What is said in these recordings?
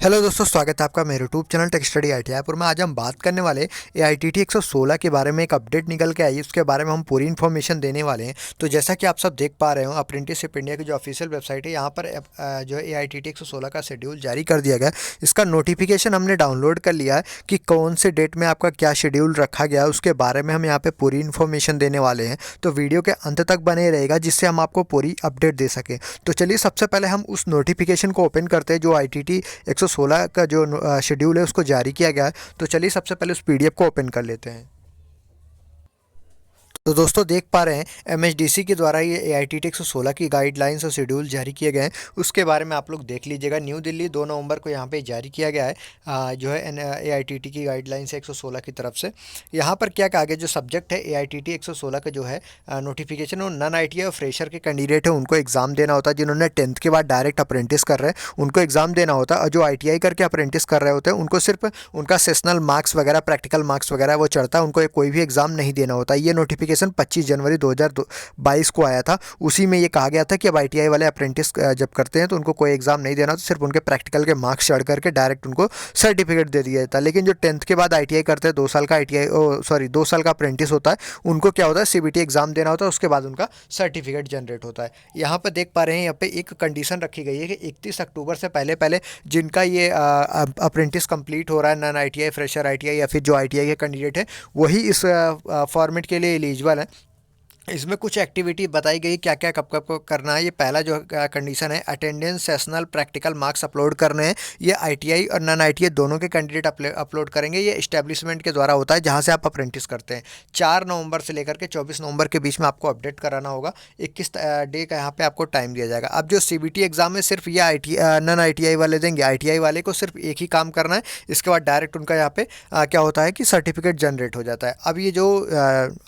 Hello दोस्तों, स्वागत है आपका मेरे यूट्यूब चैनल टेक स्टडी IITपुर में। आज हम बात करने वाले AITT 116 के बारे में। एक अपडेट निकल के आई, उसके बारे में हम पूरी इन्फॉर्मेशन देने वाले हैं। तो जैसा कि आप सब देख पा रहे हो, अप्रेंटिसशिप इंडिया की जो ऑफिशियल वेबसाइट है, यहाँ पर जो AITT 116 का शेड्यूल जारी कर दिया गया है। इसका नोटिफिकेशन हमने डाउनलोड कर लिया है कि कौन से डेट में आपका क्या शेड्यूल रखा गया है, उसके बारे में हम यहाँ पर पूरी इन्फॉर्मेशन देने वाले हैं। तो वीडियो के अंत तक बने रहेगा, जिससे हम आपको पूरी अपडेट दे सकें। तो चलिए सबसे पहले हम उस नोटिफिकेशन को ओपन करते हैं जो ITT 116 का जो शेड्यूल है उसको जारी किया गया है। तो चलिए सबसे पहले उस PDF को ओपन कर लेते हैं। तो दोस्तों देख पा रहे हैं MHDC के द्वारा ये AITT 116 की गाइडलाइंस और शेड्यूल जारी किए गए हैं। उसके बारे में आप लोग देख लीजिएगा। न्यू दिल्ली 2 नवंबर को यहाँ पे जारी किया गया है। जो है AITT की गाइडलाइंस है 116 की तरफ से। यहाँ पर क्या कहा गया, जो सब्जेक्ट है AITT 116 का जो है नोटिफिकेशन, वो नॉन ITI और फ्रेशर के कैंडिडेट है उनको एग्ज़ाम देना होता है। जिन्होंने 10th के बाद डायरेक्ट अप्रेंटिस कर रहे हैं उनको एग्ज़ाम देना होता है, और जो ITI करके अप्रेंटिस कर रहे होते हैं उनको सिर्फ उनका सेशनल मार्क्स वगैरह, प्रैक्टिकल मार्क्स वगैरह वो चढ़ता है, उनको कोई भी एग्ज़ाम नहीं देना होता। ये नोटिफिकेशन 25 जनवरी 2022 को आया था। उसी में ये कहा गया था कि अब ITI वाले अप्रेंटिस जब करते हैं तो उनको कोई एग्जाम नहीं देना, तो सिर्फ उनके प्रैक्टिकल के मार्क्स चढ़ करके डायरेक्ट उनको सर्टिफिकेट दे दिया जाता है। लेकिन जो 10th के बाद ITI करते हैं, 2 साल का ITI, 2 साल का अप्रेंटिस होता है, उनको क्या होता है, CBT एग्जाम देना होता है, उसके बाद उनका सर्टिफिकेट जनरेट होता है। यहाँ पर देख पा रहे हैं, यहाँ पे एक कंडीशन रखी गई है कि 31 अक्टूबर से पहले पहले जिनका ये अप्रेंटिस कंप्लीट हो रहा है, नॉन ITI, फ्रेशर ITI या फिर जो ITI के कैंडिडेट है, वही इस फॉर्मेट के लिए एलिजिबल है। इसमें कुछ एक्टिविटी बताई गई क्या क्या कब कब को करना है। ये पहला जो कंडीशन है, attendance, sessional, practical marks upload करने हैं। ये ITI और नॉन ITI दोनों के कैंडिडेट अपलोड करेंगे। ये इस्टेब्लिशमेंट के द्वारा होता है जहां से आप अप्रेंटिस करते हैं। 4 नवंबर से लेकर के 24 नवंबर के बीच में आपको अपडेट कराना होगा। 21 डे का यहाँ पे आपको टाइम दिया जाएगा। अब जो CBT एग्जाम है, सिर्फ ये नॉन ITI वाले देंगे। ITI वाले को सिर्फ एक ही काम करना है, इसके बाद डायरेक्ट उनका यहाँ पे क्या होता है कि सर्टिफिकेट जनरेट हो जाता है। अब ये जो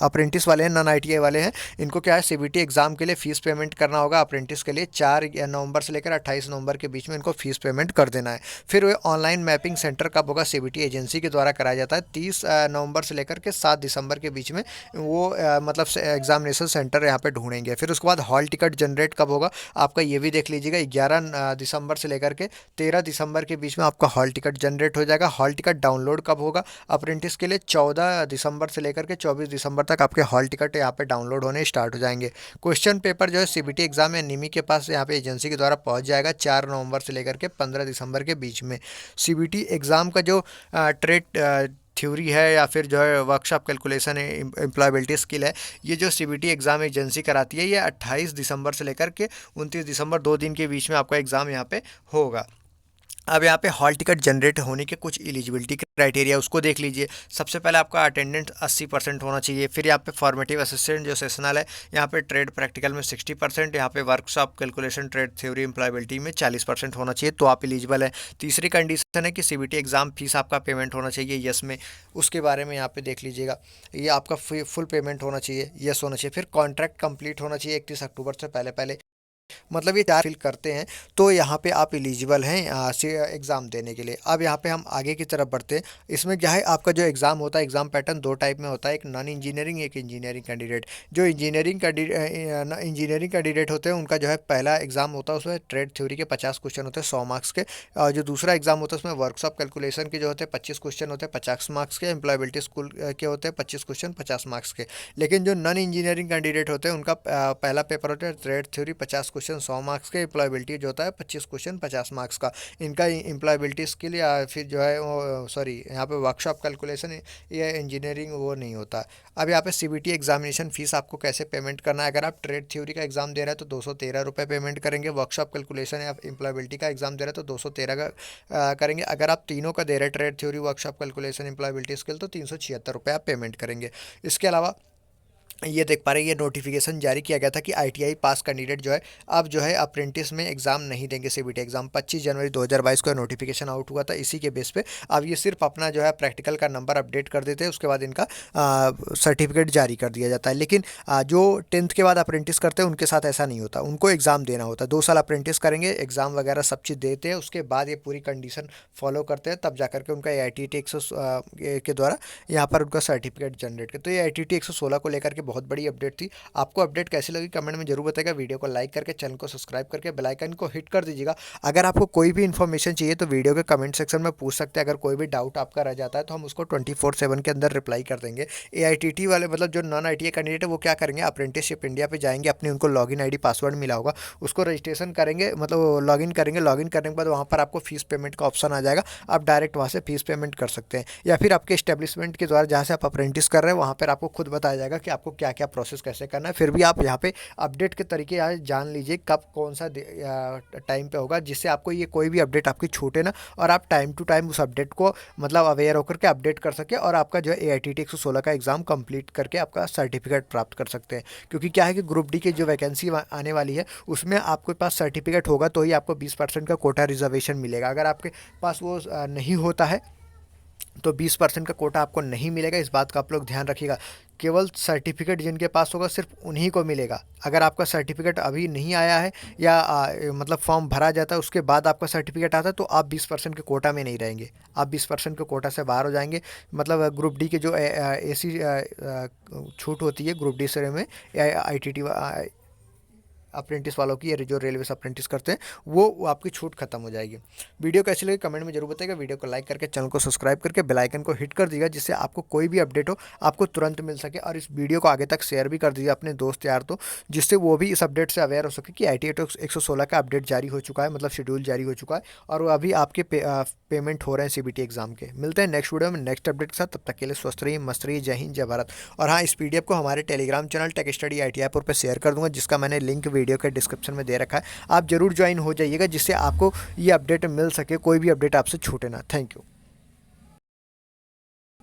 अप्रेंटिस वाले हैं, नॉन ITI वाले हैं, इनको क्या है, CBT एग्जाम के लिए फ़ीस पेमेंट करना होगा। अप्रेंटिस के लिए 4 नवंबर से लेकर 28 नवंबर के बीच में इनको फ़ीस पेमेंट कर देना है। फिर वो ऑनलाइन मैपिंग सेंटर कब होगा, CBT एजेंसी के द्वारा कराया जाता है। 30 नवंबर से लेकर के 7 दिसंबर के बीच में वो मतलब एग्जामिनेशन सेंटर यहाँ पे ढूंढेंगे। फिर उसके बाद हॉल टिकट जनरेट कब होगा आपका, ये भी देख लीजिएगा। 11 दिसंबर से लेकर के 13 दिसंबर के बीच में आपका हॉल टिकट जनरेट हो जाएगा। हॉल टिकट डाउनलोड कब होगा अप्रेंटिस के लिए, 14 दिसंबर से लेकर के 24 दिसंबर तक आपके हॉल टिकट यहाँ पे डाउनलोड होने स्टार्ट हो जाएंगे। क्वेश्चन पेपर जो है CBT एग्जाम है, निमी के पास यहाँ पे एजेंसी के द्वारा पहुंच जाएगा 4 नवंबर से लेकर के 15 दिसंबर के बीच में। CBT एग्जाम का जो ट्रेड थ्योरी है या फिर जो है वर्कशॉप कैलकुलेशन है, एम्प्लॉयबिलिटी स्किल है, ये जो CBT एग्ज़ाम एजेंसी कराती है, ये 28 दिसंबर से लेकर के 29 दिसंबर 2 दिन के बीच में आपका एग्ज़ाम यहाँ पे होगा। अब यहाँ पे हॉल टिकट जनरेट होने के कुछ एलिजिबिलिटी क्राइटेरिया उसको देख लीजिए। सबसे पहले आपका अटेंडेंस 80% होना चाहिए। फिर यहाँ पे फॉर्मेटिव असिस्टेंट जो सेशनल है, यहाँ पे ट्रेड प्रैक्टिकल में 60%, यहाँ पे workshop calculation, trade theory, employability में 40% होना चाहिए, तो आप एलिजिबल है। तीसरी कंडीशन है कि CBT एग्जाम फीस आपका पेमेंट होना चाहिए, यस में। उसके बारे में यहाँ पे देख लीजिएगा, ये आपका फुल पेमेंट होना चाहिए, यस होना चाहिए। फिर कॉन्ट्रैक्ट कंप्लीट होना चाहिए 31 अक्टूबर से पहले पहले। मतलब ये 4 फिल करते हैं तो यहाँ पे आप एलिजिबल हैं एग्ज़ाम देने के लिए। अब यहाँ पे हम आगे की तरफ बढ़ते हैं। इसमें क्या है, आपका जो एग्ज़ाम होता है, एग्ज़ाम पैटर्न 2 टाइप में होता है, एक नॉन इंजीनियरिंग, एक इंजीनियरिंग कैंडिडेट। जो इंजीनियरिंग कैंडिडेट होते हैं उनका जो है पहला एग्ज़ाम होता है, उसमें ट्रेड थ्योरी के 50 क्वेश्चन होते हैं 100 मार्क्स के। और जो दूसरा एग्ज़ाम होता है उसमें वर्कशॉप कैलकुलेशन के जो होते हैं 25 क्वेश्चन होते हैं 50 मार्क्स के। एम्प्लॉयबिलिटी स्कूल के होते हैं 25 क्वेश्चन 50 मार्क्स के। लेकिन जो नॉन इंजीनियरिंग कैंडिडेट होते हैं उनका पहला पेपर होता है ट्रेड थ्योरी 50 क्वेश्चन 100 मार्क्स के। एम्प्लॉयबिलिटी जो होता है 25 क्वेश्चन 50 मार्क्स का। इनका एम्प्लॉयबिलिटी स्किल या फिर जो है वो सॉरी यहाँ पे वर्कशॉप कैलकुलेशन या इंजीनियरिंग वो नहीं होता। अब यहाँ पे CBT एग्जामिनेशन फीस आपको कैसे पेमेंट करना है, अगर आप ट्रेड थ्योरी का एग्जाम दे रहे हैं तो 213 रुपये पेमेंट करेंगे। वर्कशॉप कैलकुलेशन या एम्प्लॉयबिलिटी का एग्जाम दे रहे हैं तो 213 का करेंगे। अगर आप तीनों का दे रहे हैं, trade theory, workshop calculation, employability skill, तो 376 रुपये आप पेमेंट करेंगे। इसके अलावा ये देख पा रहे हैं, ये नोटिफिकेशन जारी किया गया था कि ITI पास कैंडिडेट जो है अब जो है अप्रेंटिस में एग्ज़ाम नहीं देंगे। CBT एग्ज़ाम 25 जनवरी 2022 को नोटिफिकेशन आउट हुआ था। इसी के बेस पे अब ये सिर्फ अपना जो है प्रैक्टिकल का नंबर अपडेट कर देते हैं, उसके बाद इनका सर्टिफिकेट जारी कर दिया जाता है। लेकिन जो 10th के बाद अप्रेंटिस करते हैं उनके साथ ऐसा नहीं होता, उनको एग्ज़ाम देना होता है। 2 साल अप्रेंटिस करेंगे, एग्ज़ाम वगैरह सब चीज़ देते हैं, उसके बाद ये पूरी कंडीशन फॉलो करते हैं, तब जा करके उनका AITT 100 के द्वारा यहाँ पर उनका सर्टिफिकेट जनरेट करते। तो ये ITT 116 को लेकर के बहुत बड़ी अपडेट थी। आपको अपडेट कैसी लगी कमेंट में जरूर बताइएगा। वीडियो को लाइक करके चैनल को सब्सक्राइब करके बेल आइकन को हिट कर दीजिएगा। अगर आपको कोई भी इन्फॉर्मेशन चाहिए तो वीडियो के कमेंट सेक्शन में पूछ सकते हैं। अगर कोई भी डाउट आपका रह जाता है तो हम उसको 24/7 के अंदर रिप्लाई कर देंगे। AITT वाले मतलब जो नॉन ITA कैंडिडेट है वो क्या करेंगे, अप्रेंटिसशिप इंडिया पे जाएंगे, अपने उनको लॉगिन ID पासवर्ड मिला होगा उसको रजिस्ट्रेशन करेंगे, मतलब लॉगिन करेंगे। लॉगिन करने के बाद वहाँ पर आपको फीस पेमेंट का ऑप्शन आ जाएगा, आप डायरेक्ट वहाँ से फीस पेमेंट कर सकते हैं। या फिर आपके एस्टेब्लिशमेंट के द्वारा जहाँ से आप अप्रेंटिस कर रहे हैं वहाँ पर आपको खुद बताया जाएगा कि आपको क्या क्या प्रोसेस कैसे करना है। फिर भी आप यहाँ पे अपडेट के तरीके यहाँ जान लीजिए कब कौन सा टाइम पे होगा, जिससे आपको ये कोई भी अपडेट आपकी छूटे ना, और आप टाइम टू टाइम उस अपडेट को मतलब अवेयर होकर के अपडेट कर सके, और आपका जो है AITT 116 का एग्ज़ाम कंप्लीट करके आपका सर्टिफिकेट प्राप्त कर सकते हैं। क्योंकि क्या है कि ग्रुप डी की जो वैकेंसी आने वाली है उसमें आपके पास सर्टिफिकेट होगा तो ही आपको 20% का कोटा रिजर्वेशन मिलेगा। अगर आपके पास वो नहीं होता है तो 20% का कोटा आपको नहीं मिलेगा। इस बात का आप लोग ध्यान रखिएगा। केवल सर्टिफिकेट जिनके पास होगा सिर्फ उन्हीं को मिलेगा। अगर आपका सर्टिफिकेट अभी नहीं आया है या मतलब फॉर्म भरा जाता है उसके बाद आपका सर्टिफिकेट आता है तो आप 20% के कोटा में नहीं रहेंगे, आप 20% के कोटा से बाहर हो जाएंगे। मतलब ग्रुप डी के जो ऐसी छूट होती है ग्रुप डी से में ITT अप्रेंटिस वालों की, या जो रेलवे से अप्रेंटिस करते हैं वो आपकी छूट खत्म हो जाएगी। वीडियो कैसी लगी कमेंट में जरूर बताइएगा। वीडियो को लाइक करके चैनल को सब्सक्राइब करके बेल आइकन को हिट कर दीजिएगा, जिससे आपको कोई भी अपडेट हो आपको तुरंत मिल सके। और इस वीडियो को आगे तक शेयर भी कर दीजिए अपने दोस्त यार तो, जिससे वो भी इस अपडेट से अवेयर हो सके कि ITA 116 का अपडेट जारी हो चुका है, मतलब शेड्यूल जारी हो चुका है, और वो अभी आपके पेमेंट हो रहे हैं CBT एग्जाम के। मिलते हैं नेक्स्ट वीडियो में नेक्स्ट अपडेट के साथ, तब तक के लिए स्वस्थ रहिए, मस्त रहिए। जय हिंद, जय भारत। और हाँ, इस PDF को हमारे Telegram channel tech study ITI पर शेयर कर दूंगा, जिसका मैंने लिंक वीडियो के डिस्क्रिप्शन में दे रखा है। आप जरूर ज्वाइन हो जाइएगा, जिससे आपको ये अपडेट मिल सके, कोई भी अपडेट आपसे छूटे ना। Thank you.